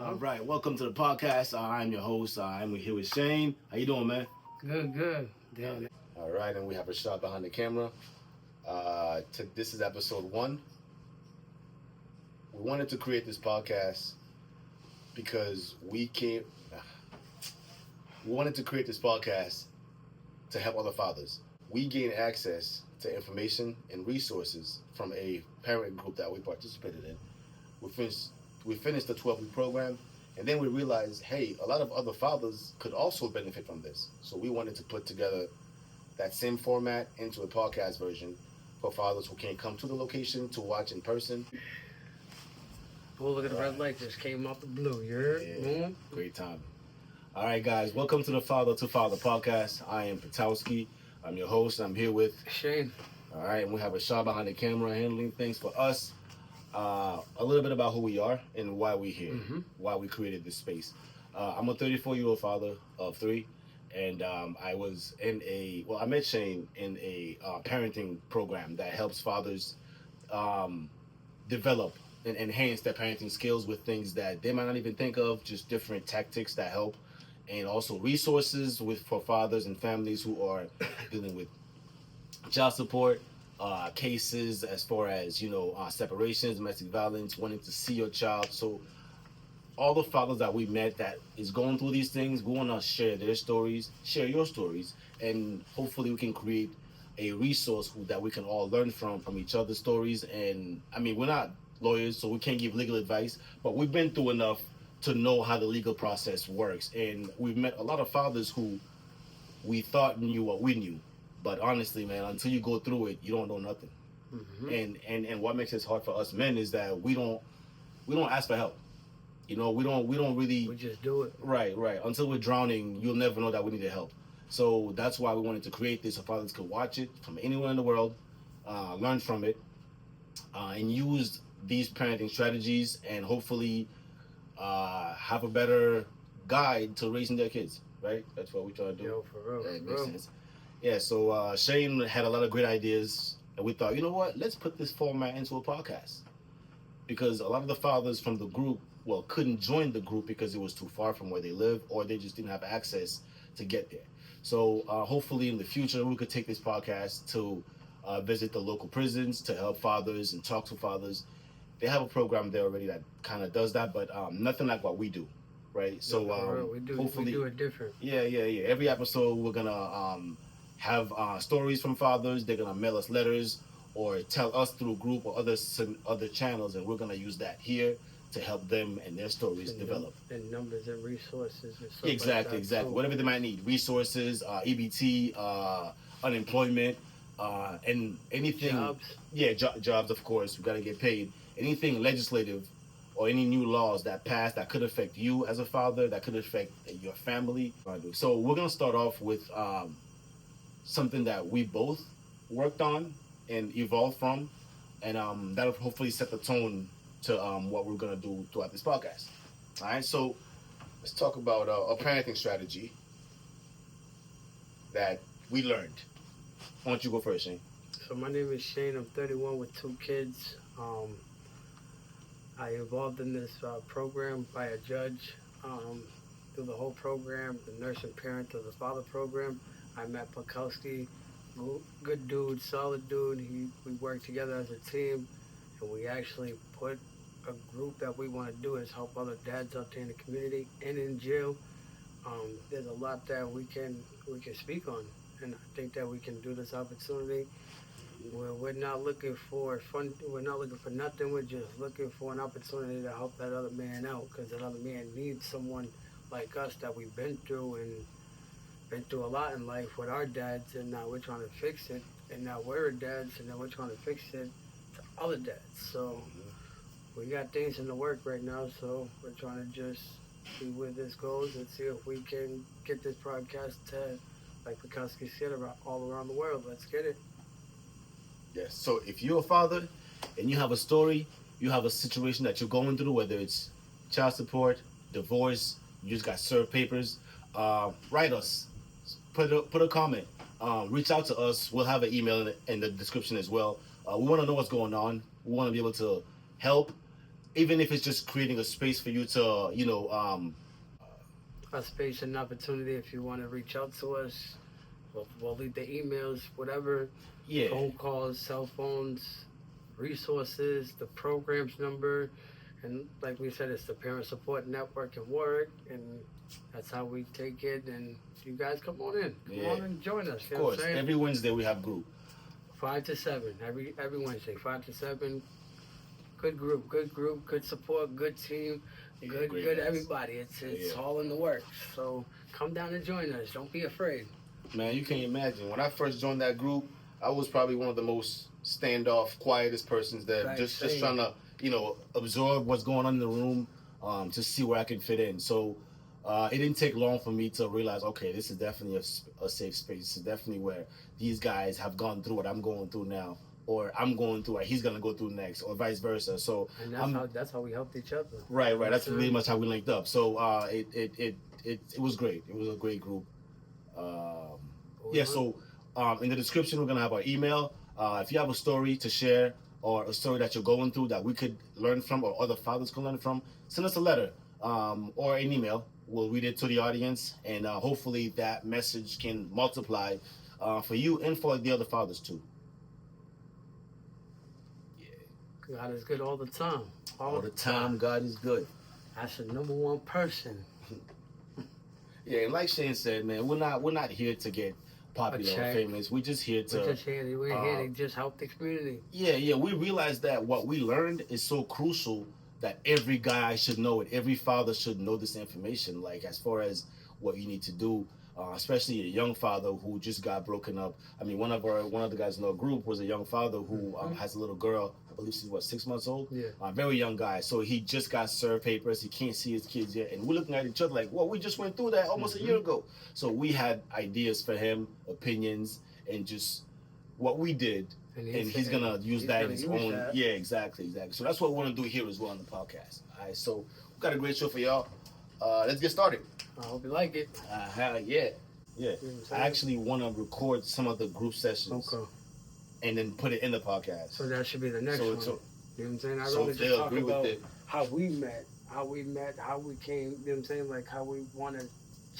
All right, welcome to the podcast. I'm your host. I'm here with Shane. How you doing, man? Good. Damn. All right, and we have a shot behind the camera. This is episode 1. We wanted to create this podcast because we wanted to create this podcast to help other fathers. We gain access to information and resources from a parent group that we participated in. We finished the 12-week program, and then we realized, hey, a lot of other fathers could also benefit from this. So we wanted to put together that same format into a podcast version for fathers who can't come to the location to watch in person. Oh, look at the red light just came out the blue. You heard? Yeah, great time. All right, guys, welcome to the Father to Father podcast. I am Patowski. I'm your host. I'm here with Shane. All right, and we have a shot behind the camera handling things for us. A little bit about who we are and why we're here, why we created this space. I'm a 34-year-old father of 3, and I met Shane in a parenting program that helps fathers develop and enhance their parenting skills with things that they might not even think of, just different tactics that help, and also resources for fathers and families who are dealing with child support, cases as far as separations, domestic violence, wanting to see your child. So all the fathers that we met that is going through these things, we want to share their stories, share your stories, and hopefully we can create a resource that we can all learn from each other's stories. And I mean, we're not lawyers, so we can't give legal advice, but we've been through enough to know how the legal process works. And we've met a lot of fathers who we thought knew what we knew. But honestly, man, until you go through it, you don't know nothing. And what makes it hard for us men is that we don't ask for help. We don't really. We just do it. Right. Until we're drowning, you'll never know that we need help. So that's why we wanted to create this so fathers could watch it from anywhere in the world, learn from it, and use these parenting strategies, and hopefully have a better guide to raising their kids. Right. That's what we're trying to do. Yo, for real. That makes sense. Yeah, so Shane had a lot of great ideas, and we thought, you know what, let's put this format into a podcast. Because a lot of the fathers from the group, couldn't join the group because it was too far from where they live, or they just didn't have access to get there. So hopefully in the future, we could take this podcast to visit the local prisons to help fathers and talk to fathers. They have a program there already that kind of does that, but nothing like what we do. Right, so we do it different. Yeah. Every episode we're gonna have stories from fathers. They're gonna mail us letters or tell us through group or other channels, and we're gonna use that here to help them and their stories develop. And numbers and resources. And stuff exactly. Whatever they might need, resources, EBT, unemployment, and anything. Jobs. Yeah, jobs. Of course, we gotta get paid. Anything legislative or any new laws that pass that could affect you as a father, that could affect your family. So we're gonna start off with something that we both worked on and evolved from, and that'll hopefully set the tone to what we're gonna do throughout this podcast. All right, so let's talk about a parenting strategy that we learned. Why don't you go first, Shane? So my name is Shane. I'm 31 with 2 kids. I involved in this program by a judge through the whole program, the nurse and parent of the father program. I met Pakowski, good dude, solid dude. We worked together as a team, and we actually put a group that we want to do is help other dads out there in the community and in jail. There's a lot that we can speak on, and I think that we can do this opportunity. We're not looking for fun. We're not looking for nothing. We're just looking for an opportunity to help that other man out, because that other man needs someone like us that we've been through a lot in life with our dads, and now we're trying to fix it. And now we're dads, and now we're trying to fix it to other dads. So we got things in the work right now. So we're trying to just see where this goes and see if we can get this broadcast to, like Pakowski said, about all around the world. Let's get it. Yes. So if you're a father and you have a story, you have a situation that you're going through, whether it's child support, divorce, you just got served papers, write us. Put a comment. Reach out to us. We'll have an email in the description as well. We want to know what's going on. We want to be able to help even if it's just creating a space for you to, A space and opportunity if you want to reach out to us. We'll leave the emails, whatever, yeah, phone calls, cell phones, resources, the program's number, and like we said, it's the Parent Support Network and work, and that's how we take it. And you guys come on in, come yeah, on and join us. of You know what I'm course. saying? Every Wednesday we have group. 5 to 7 every Wednesday, 5 to 7. Good group, good support, good team, Yeah, good guys. everybody. It's Yeah. all in the works. So come down and join us. Don't be afraid. Man, you can't imagine. When I first joined that group, I was probably one of the most standoff, quietest persons there, Right, just same. trying to, absorb what's going on in the room, to see where I can fit in. So it didn't take long for me to realize, okay, this is definitely a safe space. This is definitely where these guys have gone through what I'm going through now, or I'm going through what he's gonna go through next, or vice versa. So And I'm that's how we helped each other. right. That's So, pretty much how we linked up. So it was great. It was a great group. Um, yeah, so in the description, we're going to have our email. If you have a story to share or a story that you're going through that we could learn from or other fathers can learn from, send us a letter or an email. We'll read it to the audience, and hopefully that message can multiply for you and for the other fathers too. Yeah. God is good all the time. All the time, God is good. That's the number one person. Yeah, and like Shane said, man, we're not here to get popular or check. famous. We're just here to We're here to just help the community. yeah. We realize that what we learned is so crucial that every guy should know it. Every father should know this information. Like as far as what you need to do, especially a young father who just got broken up. I mean, one of the guys in our group was a young father who has a little girl. I believe she's 6 months old. Yeah. Very young guy. So he just got served papers. He can't see his kids yet, and we're looking at each other like, well, we just went through that almost a year ago. So we had ideas for him, opinions, and just what we did. And he's gonna use that in his own. That. Yeah, exactly. So that's what we want to do here as well on the podcast. All right, so we've got a great show for y'all. Let's get started. I hope you like it. Yeah. Yeah. You know I actually want to record some of the group sessions. Okay. And then put it in the podcast. So that should be the next one. So, you know what I'm saying? I so really just talk about how we met, how we came, you know what I'm saying? Like how we want to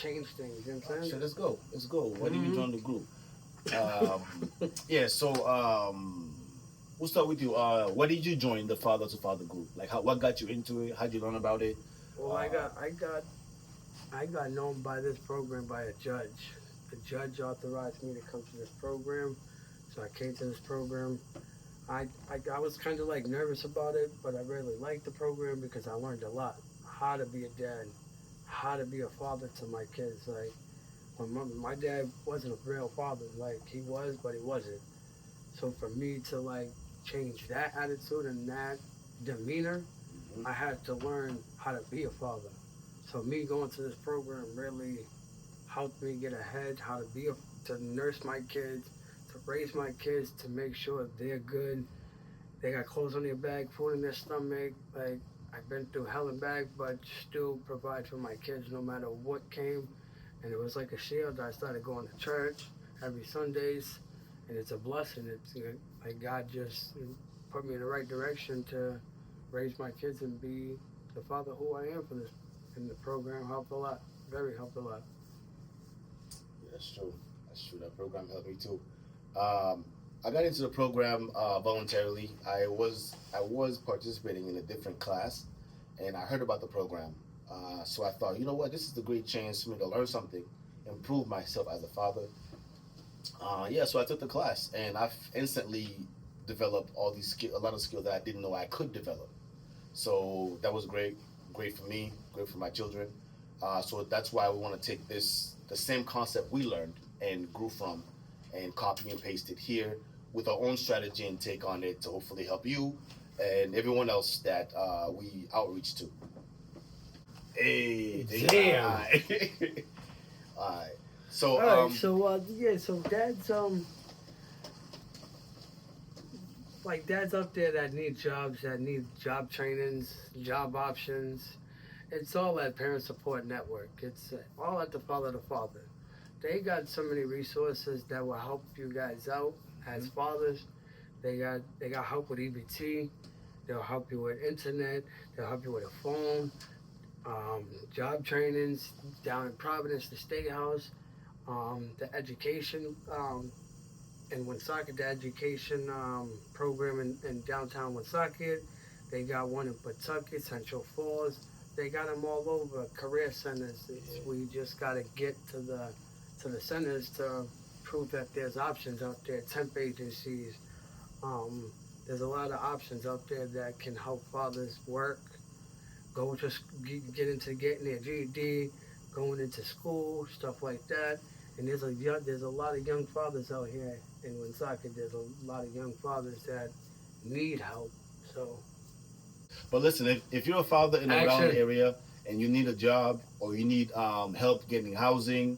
change things, you know what I'm saying? So let's go. Why did you join the group? Yeah, so we'll start with you. What did you join the Father to Father group? Like, what got you into it? How'd you learn about it? Well, I got known by this program by a judge. The judge authorized me to come to this program, so I came to this program. I was kind of like nervous about it, but I really liked the program because I learned a lot. How to be a dad, how to be a father to my kids. Like, my dad wasn't a real father. Like, he was, but he wasn't. So for me to, like, change that attitude and that demeanor, I had to learn how to be a father. So me going to this program really helped me get ahead, how to nurse my kids, to raise my kids, to make sure they're good. They got clothes on their back, food in their stomach. Like, I've been through hell and back, but still provide for my kids no matter what came. And it was like a shield. I started going to church every Sundays, and it's a blessing. It's like God just put me in the right direction to raise my kids and be the father who I am for this. And the program helped a lot. Helped a lot. Yeah, that's true. That program helped me too. I got into the program voluntarily. I was participating in a different class, and I heard about the program. So I thought, you know what, this is a great chance for me to learn something, improve myself as a father. So I took the class, and I instantly developed a lot of skills that I didn't know I could develop. So that was great for me, great for my children. So that's why we want to take the same concept we learned and grew from, and copy and paste it here with our own strategy and take on it to hopefully help you and everyone else that we outreach to. Hey, damn. All right. So so dad's like dads up there that need jobs, that need job trainings, job options. It's all at Parent Support Network. It's all at the Father to Father. They got so many resources that will help you guys out as fathers. They got help with EBT. They'll help you with internet. They'll help you with a phone, job trainings down in Providence, the State House, the education, in Woonsocket, the education program in downtown Woonsocket. They got one in Pawtucket, Central Falls. They got them all over. Career centers. We just got to get to the centers to prove that there's options out there. Temp agencies. Um, there's a lot of options out there that can help fathers work, go to get into getting their GED, going into school, stuff like that. And there's a lot of young fathers out here in Woonsocket. There's a lot of young fathers that need help. So But listen, if you're a father in the Rhode Island action. area and you need a job or you need help getting housing,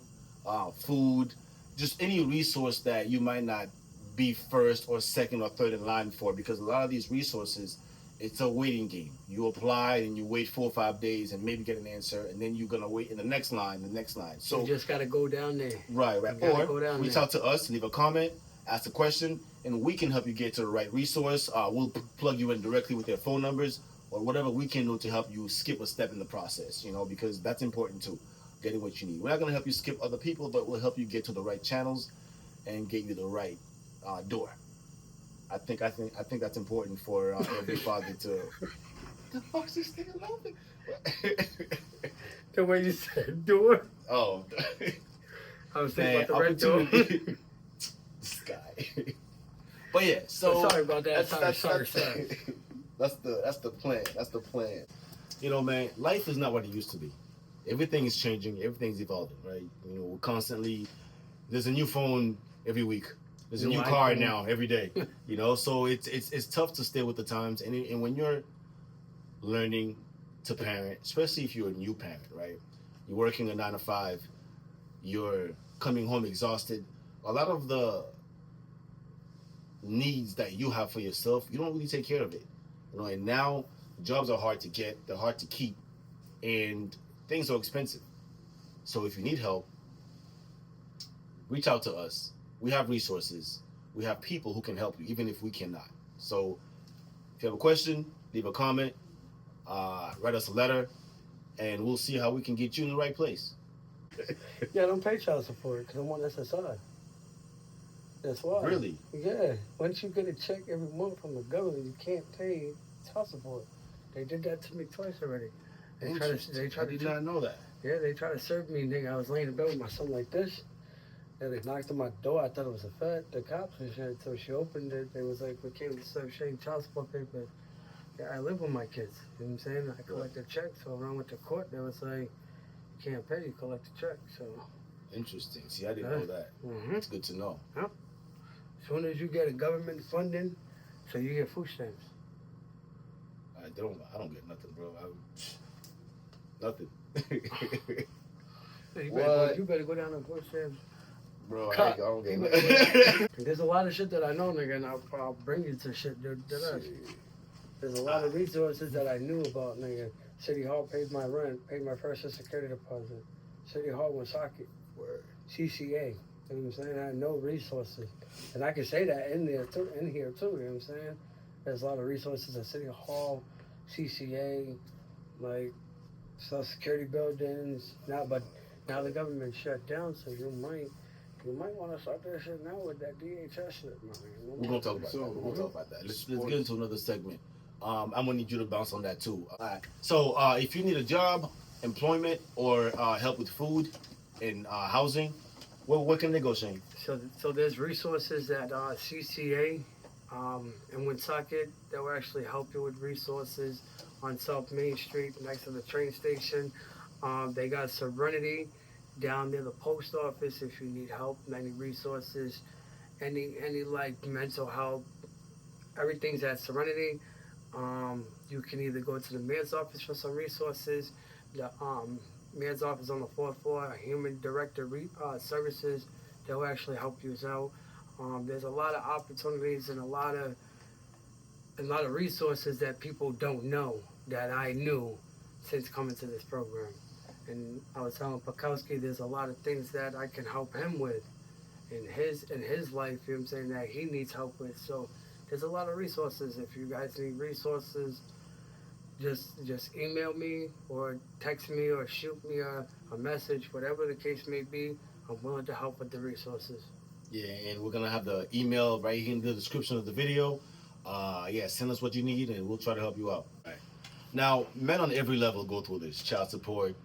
food, just any resource that you might not be first or second or third in line for, because a lot of these resources, it's a waiting game. You apply and you wait 4 or 5 days and maybe get an answer, and then you're gonna wait in the next line, the next line. You So just got to go down there. right, You right. got to Or go down reach there. out to us, leave a comment, ask a question, and we can help you get to the right resource. We'll plug you in directly with their phone numbers or whatever we can do to help you skip a step in the process, because that's important too, getting what you need. We're not going to help you skip other people, but we'll help you get to the right channels and get you the right door. I think that's important for every father to. The fuck's this thing laughing? The way you said door, Oh, I was thinking man, about the red door. opportunity. This guy. But yeah, so Sorry about that. that's Sorry. that's the plan. That's the plan. Man, life is not what it used to be. Everything is changing. Everything's evolving, right? We're constantly. There's a new phone every week. There's a New new car iPhone. now every day. So it's tough to stay with the times, and when you're learning to parent, especially if you're a new parent, right? You're working a 9 to 5. You're coming home exhausted. A lot of the needs that you have for yourself, you don't really take care of it. And now jobs are hard to get, they're hard to keep, and things are expensive. So if you need help, reach out to us. We have resources. We have people who can help you, even if we cannot. So if you have a question, leave a comment, write us a letter, and we'll see how we can get you in the right place. Yeah, don't pay child support because I'm on SSI. That's why. Really? Yeah. Once you get a check every month from the government, you can't pay child support. They did that to me twice already. They try I to did not know that. yeah, they try to serve me, nigga. I was laying in bed with my son like this. And they knocked on my door. I thought it was the cops and shit. So she opened it. They was like, we came to serve Shane child support papers. Yeah, I live with my kids. You know what I'm saying? I collect a check. So when I went to court, they was like, you can't pay, you collect a check. So Interesting. See, I didn't know that. mm-hmm. It's good to know. Yep. As soon as you get a government funding, so you get food stamps. I don't get nothing, bro. Nothing. So What? you better go down to food stamps. Bro, I Cut. don't get You nothing. There's a lot of shit that I know, nigga, and I'll bring you to shit There's a lot of resources that I knew about, nigga. City Hall paid my rent, paid my first social security deposit. City Hall Woonsocket, Word. CCA. You know what I'm saying? I know resources. And I can say that in here too, you know what I'm saying? There's a lot of resources at City Hall, CCA, like social security buildings. Now the government shut down, so you might want to start that shit now with that DHS shit, man. We're gonna talk about that. We're gonna talk about that. Let's get into another segment. I'm gonna need you to bounce on that too. All right. So if you need a job, employment, or help with food and housing, where can they go, Shane? So there's resources at CCA in Woonsocket that will actually help you with resources on South Main Street next to the train station. They got Serenity down near the post office if you need help, any resources, any like mental health. Everything's at Serenity. You can either go to the mayor's office for some resources. The mayor's office on the fourth floor, human director services. They'll actually help you out. There's a lot of opportunities and a lot of resources that people don't know that I knew since coming to this program. And I was telling Pakowski, there's a lot of things that I can help him with in his life. You know what I'm saying, that he needs help with. So there's a lot of resources. If you guys need resources, just email me or text me or shoot me a message, whatever the case may be. I'm willing to help with the resources. Yeah, and we're gonna have the email right here in the description of the video. Yeah, send us what you need, and we'll try to help you out. Right. Now, men on every level go through this: child support,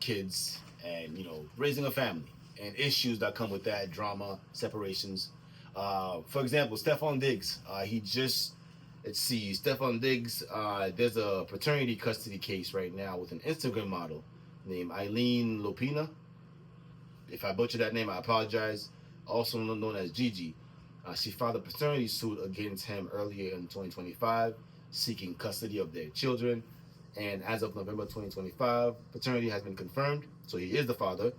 kids, and raising a family, and issues that come with that, drama, separations. For example, Stefan Diggs. He just let's see, Stefan Diggs. There's a paternity custody case right now with an Instagram model named Eileen Lopina. If I butcher that name, I apologize. Also known as Gigi. She filed a paternity suit against him earlier in 2025, seeking custody of their children. And as of November 2025, paternity has been confirmed. So he is the father.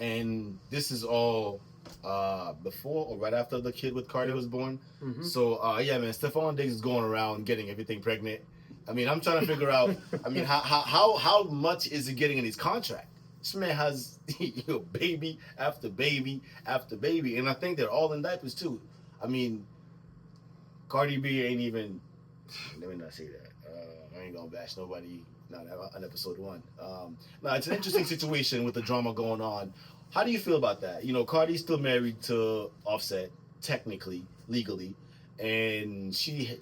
And this is all before or right after the kid with Cardi was born. Mm-hmm. So yeah, man, Stephon Diggs is going around getting everything pregnant. I mean, I'm trying to figure out. I mean, how much is he getting in his contract? This man has baby after baby after baby, and I think they're all in diapers too. I mean, Cardi B ain't even. Let me not say that. I ain't gonna bash nobody. Not on episode 1. Now it's an interesting situation with the drama going on. How do you feel about that? Cardi's still married to Offset, technically, legally, and she's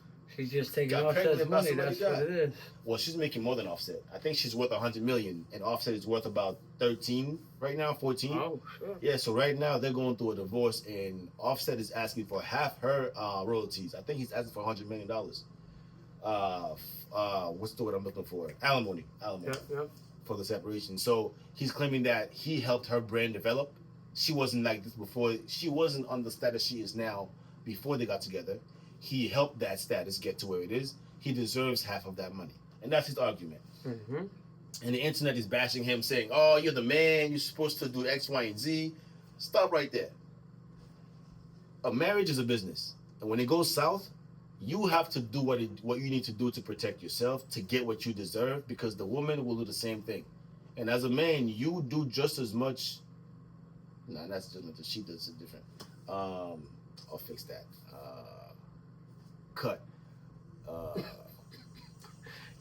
just taking Offset's money. That's what it is. Well, she's making more than Offset. I think she's worth $100 million, and Offset is worth about 13 right now, 14. Oh, sure. Yeah, so right now they're going through a divorce, and Offset is asking for half her royalties. I think he's asking for $100 million. What's the word I'm looking for? Alimony. Yep. For the separation. So he's claiming that he helped her brand develop. She wasn't like this before. She wasn't on the status she is now before they got together. He helped that status get to where it is. He deserves half of that money. And that's his argument. Mm-hmm. And the internet is bashing him, saying, oh, you're the man. You're supposed to do X, Y, and Z. Stop right there. A marriage is a business. And when it goes south, you have to do what you need to do to protect yourself, to get what you deserve, because the woman will do the same thing. And as a man, you do just as much. No, that's just not. She does it different. I'll fix that. Cut.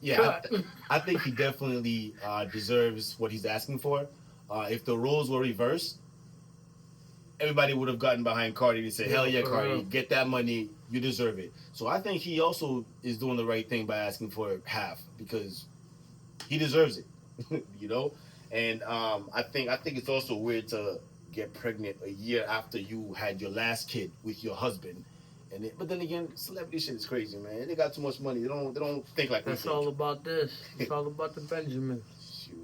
Yeah, I think he definitely deserves what he's asking for. If the roles were reversed, everybody would have gotten behind Cardi and said, hell yeah, Cardi, get that money, you deserve it. So I think he also is doing the right thing by asking for half, because he deserves it, And I think it's also weird to get pregnant a year after you had your last kid with your husband. But then again, celebrity shit is crazy, man. They got too much money. They don't think like That's all about this. It's all about the Benjamin. Shoot.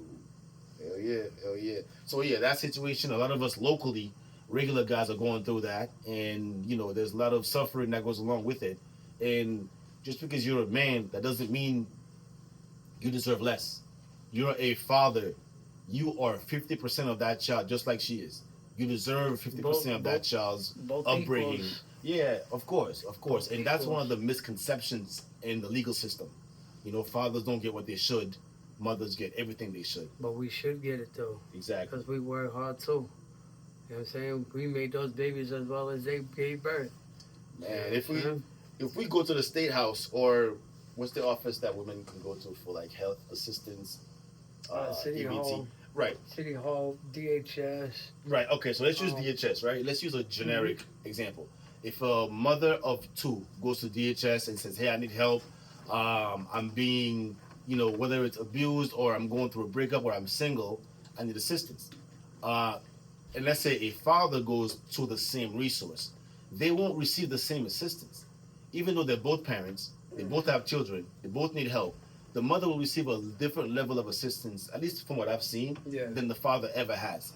Hell yeah. So yeah, that situation, a lot of us locally, regular guys are going through that, and there's a lot of suffering that goes along with it. And just because you're a man, that doesn't mean you deserve less. You're a father. You are 50% of that child, just like she is. You deserve 50% of that child's upbringing. Equals. Yeah, of course. And that's one of the misconceptions in the legal system. Fathers don't get what they should. Mothers get everything they should. But we should get it, though. Exactly. Because we work hard, too. You know what I'm saying? We made those babies as well as they gave birth. Man, if we go to the state house, or what's the office that women can go to for like health assistance, City EBT. Hall. Right. City Hall, DHS. Right. Okay. So let's use DHS. Right. Let's use a generic example. If a mother of 2 goes to DHS and says, "Hey, I need help. I'm being, whether it's abused or I'm going through a breakup or I'm single, I need assistance." And let's say a father goes to the same resource, they won't receive the same assistance. Even though they're both parents, they both have children, they both need help, the mother will receive a different level of assistance, at least from what I've seen, than the father ever has.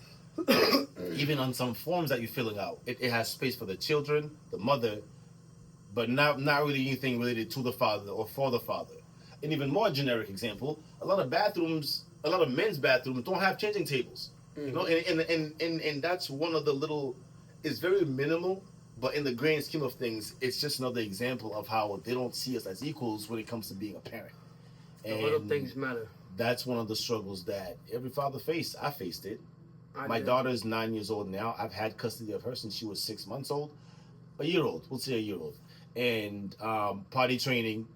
Even on some forms that you're filling out, it has space for the children, the mother, but not really anything related to the father or for the father. An even more generic example, a lot of men's bathrooms don't have changing tables. And that's one of the little, it's very minimal, but in the grand scheme of things, it's just another example of how they don't see us as equals when it comes to being a parent. The little things matter. That's one of the struggles that every father faced. I faced it. My daughter's 9 years old now. I've had custody of her since she was 6 months old. A year old. We'll say a year old. And potty training,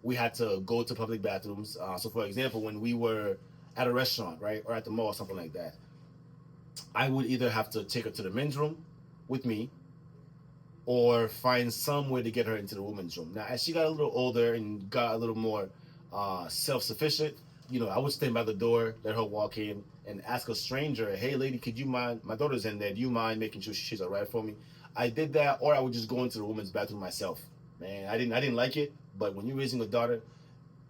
we had to go to public bathrooms. So, for example, when we were at a restaurant, right, or at the mall, something like that, I would either have to take her to the men's room with me, or find some way to get her into the women's room. Now, as she got a little older and got a little more self-sufficient, I would stand by the door, let her walk in, and ask a stranger, "Hey, lady, could you mind? My daughter's in there. Do you mind making sure she's all right for me?" I did that, or I would just go into the women's bathroom myself. Man, I didn't like it, but when you're raising a daughter,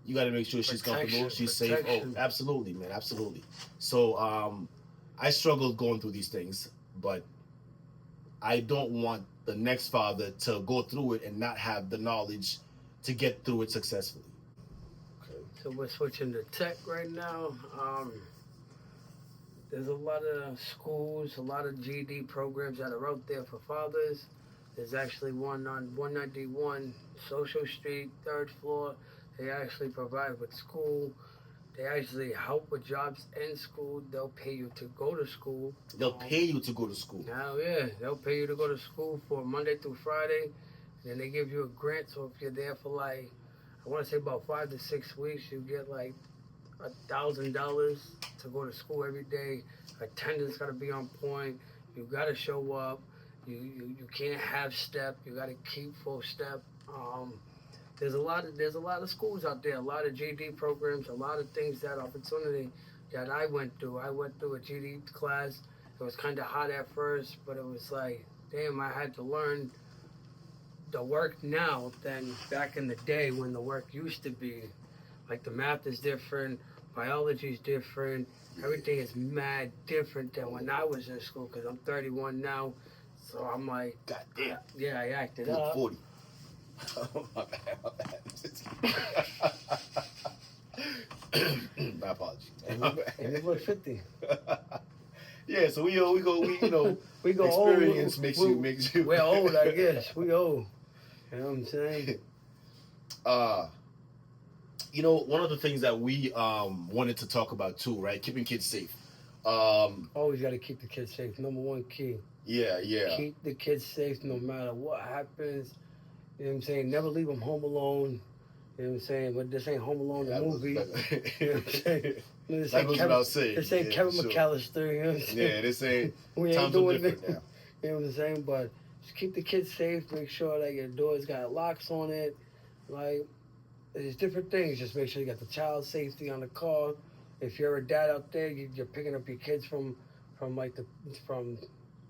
you got to make sure she's comfortable, she's safe. Oh, absolutely, man, absolutely. So, I struggled going through these things, but I don't want the next father to go through it and not have the knowledge to get through it successfully. Okay. So we're switching to tech right now. There's a lot of schools, a lot of GED programs that are out there for fathers. There's actually one on 191 Social Street, third floor. They actually provide with school. They actually help with jobs in school. They'll pay you to go to school. They'll pay you to go to school. Now, yeah, they'll pay you to go to school for Monday through Friday. And then they give you a grant. So if you're there for like, I want to say about 5 to 6 weeks, you get like $1,000 to go to school every day. Attendance got to be on point. You got to show up. You can't have step. You got to keep full step. There's a lot of schools out there, a lot of GD programs, a lot of things that opportunity that I went through. I went through a GD class. It was kind of hot at first, but it was like, damn, I had to learn the work now than back in the day when the work used to be. Like the math is different, biology is different, everything is mad different than when I was in school. Cause I'm 31 now, so I'm like, God damn. Yeah, I acted You're up. 40. Oh, my bad. My apologies. And you look 50. Yeah, so we go. We go experience old. makes you. We're old, I guess. We old. You know what I'm saying? One of the things that we wanted to talk about too, right? Keeping kids safe. Always got to keep the kids safe. Number one key. Yeah. Keep the kids safe no matter what happens. You know what I'm saying? Never leave them home alone. You know what I'm saying? But this ain't Home Alone the movie. You know what I'm saying? This ain't Kevin McAllister. You know what I'm saying? Yeah, this ain't. We ain't times doing are different now. You know what I'm saying? But just keep the kids safe. Make sure that your door's got locks on it. Like, there's different things. Just make sure you got the child safety on the car. If you're a dad out there, you're picking up your kids from the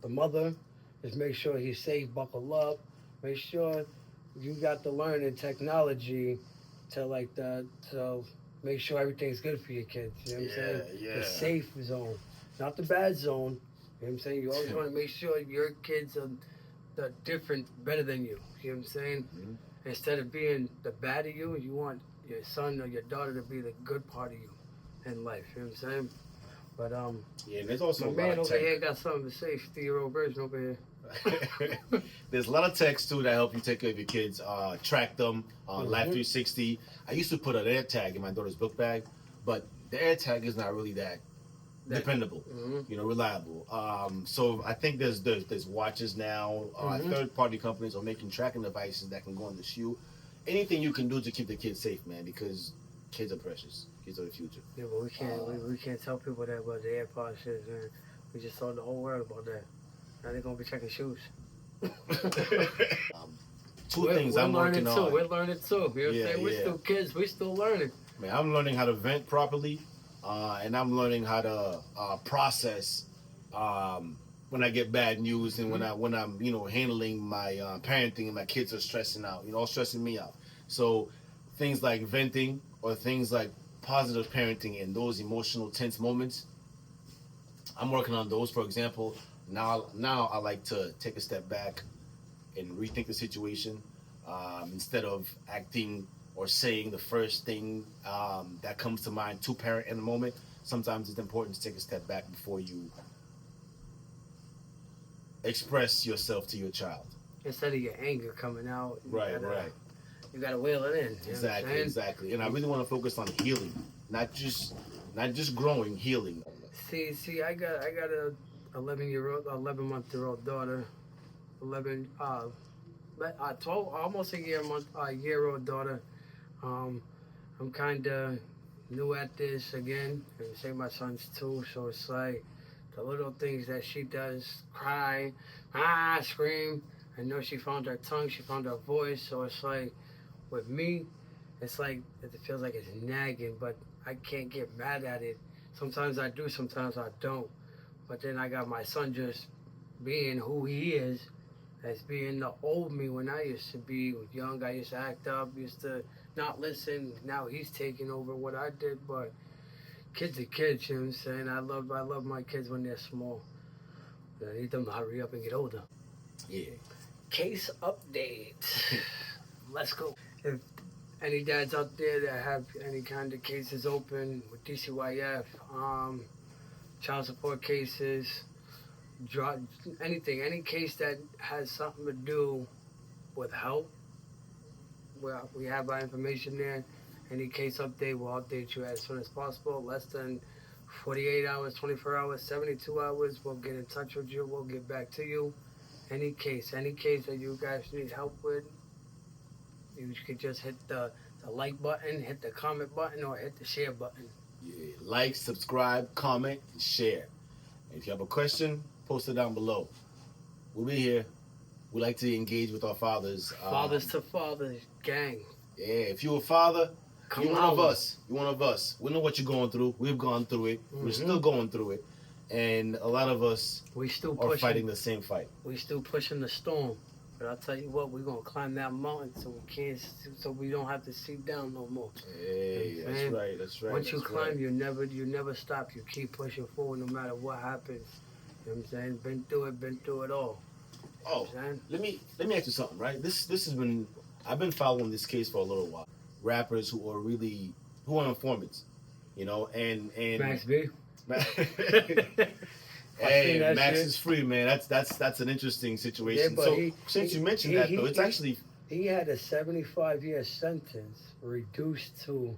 mother. Just make sure he's safe. Buckle up. Make sure you got the learning technology to make sure everything's good for your kids. You know what I'm saying? Yeah. The safe zone, not the bad zone. You know what I'm saying? You always want to make sure your kids are the different, better than you. You know what I'm saying? Mm-hmm. Instead of being the bad of you, you want your son or your daughter to be the good part of you in life. You know what I'm saying? But yeah, and there's also my man over here got something to say. 50-year-old version over here. There's a lot of texts too that help you take care of your kids. Track them on Life 360. I used to put an air tag in my daughter's book bag, but the air tag is not really that dependable, reliable. So I think there's watches now. Third party companies are making tracking devices that can go on the shoe. Anything you can do to keep the kids safe, man, because kids are precious. Kids are the future. Yeah, but we can't tell people that about the AirPods shit, man. We just told the whole world about that. Now they're gonna be checking shoes. Two things I'm working on. We're learning too. You know what I'm saying? We're still kids. We're still learning. Man, I'm learning how to vent properly, and I'm learning how to process when I get bad news and when I'm handling my parenting and my kids are stressing out, all stressing me out. So things like venting or things like positive parenting in those emotional tense moments, I'm working on those. For example, now I like to take a step back and rethink the situation instead of acting or saying the first thing that comes to mind to parent in the moment. Sometimes it's important to take a step back before you express yourself to your child. Instead of your anger coming out. Right. You gotta wheel it in. Exactly. And I really want to focus on healing, not just growing, healing. See, I got a 11-month-year-old daughter, but 12, almost a year old daughter. Um, I'm kind of new at this again, and say my son's too. So it's like the little things that she does, cry, scream. I know she found her tongue, she found her voice. So it's like with me, it's like it feels like it's nagging, but I can't get mad at it. Sometimes I do, sometimes I don't. But then I got my son just being who he is, as being the old me when I used to be young. I used to act up, used to not listen. Now he's taking over what I did, but kids are kids, you know what I'm saying? I love my kids when they're small. I need them to hurry up and get older. Yeah. Case update. Let's go. If any dads out there that have any kind of cases open with DCYF, child support cases, anything, any case that has something to do with help, well, we have our information there. Any case update, we'll update you as soon as possible. Less than 48 hours, 24 hours, 72 hours, we'll get in touch with you. We'll get back to you. Any case that you guys need help with, you could just hit the like button, hit the comment button, or hit the share button. Yeah. Like, subscribe, comment, and share. And if you have a question, post it down below. We'll be here. We like to engage with our fathers. Fathers to fathers, gang. Yeah, if you're a father, Come you're one on. of us. You're one of us. We know what you're going through. We've gone through it. Mm-hmm. We're still going through it. And a lot of us We still are pushing. fighting the same fight. We still pushing the storm. But I'll tell you what, we're gonna climb that mountain so we don't have to sit down no more. Hey, that's right. That's right. Once you that's climb, right. you never stop. You keep pushing forward no matter what happens. You know what I'm saying? Been through it all. Oh, You know what I'm saying? let me ask you something, right? This has been, I've been following this case for a little while. Rappers who are informants, you know, and Max B. Hey, Max shit. is free, man. That's an interesting situation. Yeah, but Since you mentioned that, though, it's actually he had a 75-year sentence reduced to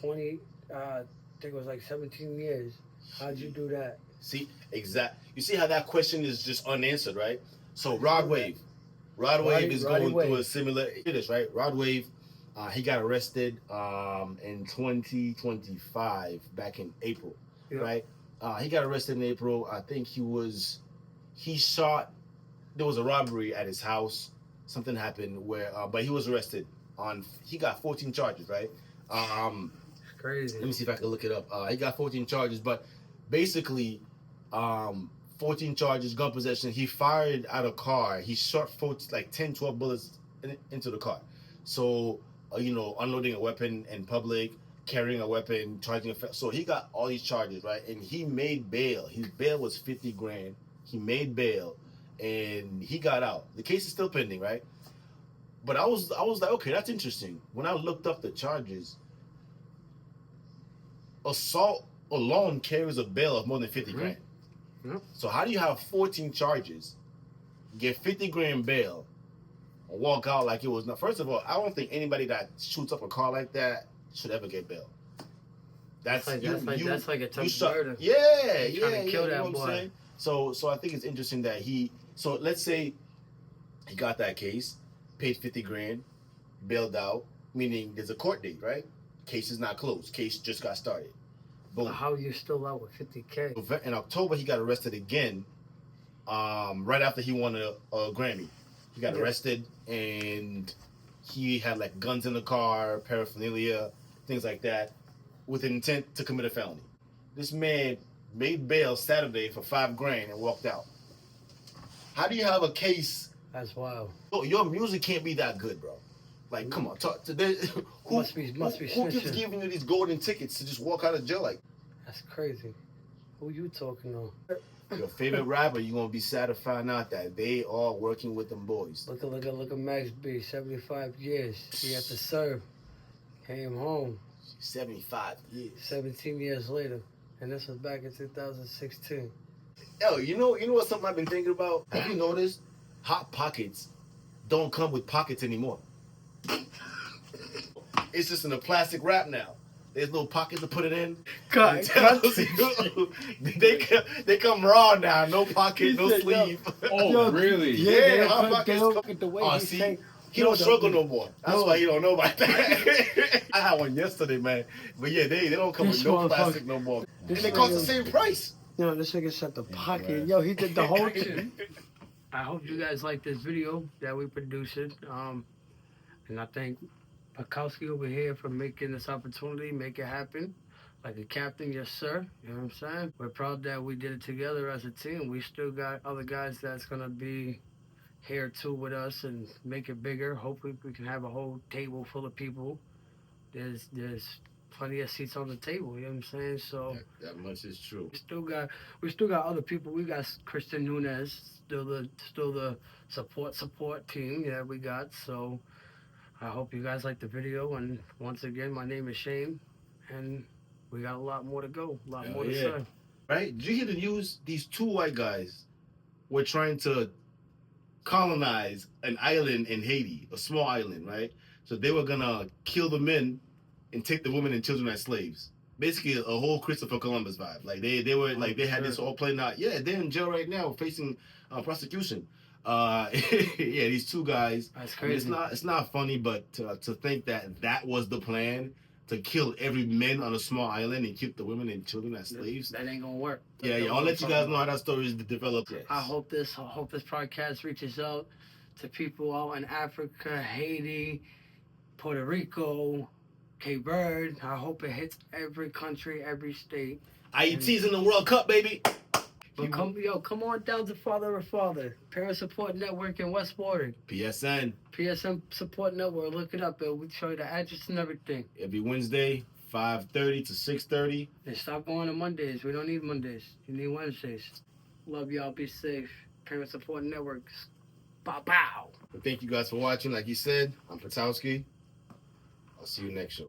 20. I think it was like 17 years. How'd you do that? See, you see how that question is just unanswered, right? So Rod Wave is Roddy going Wave. through a similar. It is right. Rod Wave, he got arrested in 2025 back in April, Yep. right? He got arrested in April. I think he shot. There was a robbery at his house. Something happened but he was arrested he got 14 charges, right? It's crazy. Let me see if I can look it up. He got 14 charges, but basically, 14 charges, gun possession. He fired out a car. He shot 10, 12 bullets into the car. So, unloading a weapon in public, carrying a weapon, charging so he got all these charges, right? And he made bail. His bail was 50 grand. He made bail, and he got out. The case is still pending, right? But I was like, okay, that's interesting. When I looked up the charges, assault alone carries a bail of more than 50 grand. Yep. So how do you have 14 charges, get 50 grand bail, and walk out like it was not? First of all, I don't think anybody that shoots up a car like that should ever get bail. That's like a attempted murder. Yeah, trying to kill that you know what I'm saying? So I think it's interesting that so let's say he got that case, paid 50 grand, bailed out, meaning there's a court date, right? Case is not closed. Case just got started. Boom. How are you still out with 50K? In October, he got arrested again. Right after he won a Grammy, he got arrested, and he had like guns in the car, paraphernalia, things like that, with intent to commit a felony. This man made bail Saturday for 5 grand and walked out. How do you have a case? That's wild. Oh, your music can't be that good, bro. Like, come on, talk to who Must be who keeps snitching. giving you these golden tickets to just walk out of jail like? That's crazy. Who you talking on? Your favorite rapper, you're gonna be sad to find out that they are working with them boys. Look at Max B. 75 years. He had to serve. Came home 75 years. 17 years later, and this was back in 2016. Yo, you know what? Something I've been thinking about. Have you noticed? Hot Pockets don't come with pockets anymore. It's just in a plastic wrap now. There's no pocket to put it in. Cut, It cut. tells you- they come raw now. No pocket, He no said, sleeve. Oh, Yo, really? Yeah, Yeah, they our don't pockets they don't come- look at the way Oh, he see, say. he don't No, struggle no more. That's no. why he don't know about that. I had one yesterday, man. But yeah, they don't come This with no motherfucker- plastic no more. This And they cost the nigga- same price. Yo, this nigga set the pocket. Right. Yo, he did the whole thing. I hope you guys like this video that we produced. And I thank Pakowski over here for making this opportunity, make it happen. Like a captain, yes sir. You know what I'm saying? We're proud that we did it together as a team. We still got other guys that's gonna be here too with us and make it bigger. Hopefully we can have a whole table full of people. There's plenty of seats on the table, you know what I'm saying? So That much is true. we still got other people. We got Kristen Nunez, still the support team that we got. So I hope you guys like the video, and once again, my name is Shane, and we got a lot more to go, a lot Hell more to yeah. say. Right? Did you hear the news? These two white guys were trying to colonize an island in Haiti, a small island, right? So they were gonna kill the men and take the women and children as slaves. Basically, a whole Christopher Columbus vibe. Like they were like they had this all planned out. Yeah, they're in jail right now facing prosecution. Yeah, these two guys. That's I mean, crazy. it's not funny, but to think that was the plan to kill every man on a small island and keep the women and children as slaves. That ain't gonna work. Yeah, I'll let you guys know how that story is developed. Yes. I hope this podcast reaches out to people out in Africa, Haiti, Puerto Rico, Cape Verde. I hope it hits every country, every state. IET's in the World Cup, baby. But come on down to Father or Father, Parent Support Network in West Warwick. PSN. PSM Support Network. Look it up. We'll show you the address and everything. Every Wednesday, 5:30 to 6:30. And stop going on Mondays. We don't need Mondays. You need Wednesdays. Love y'all. Be safe. Parent Support Networks. Bow bow. Thank you guys for watching. Like you said, I'm Patowski. I'll see you next show.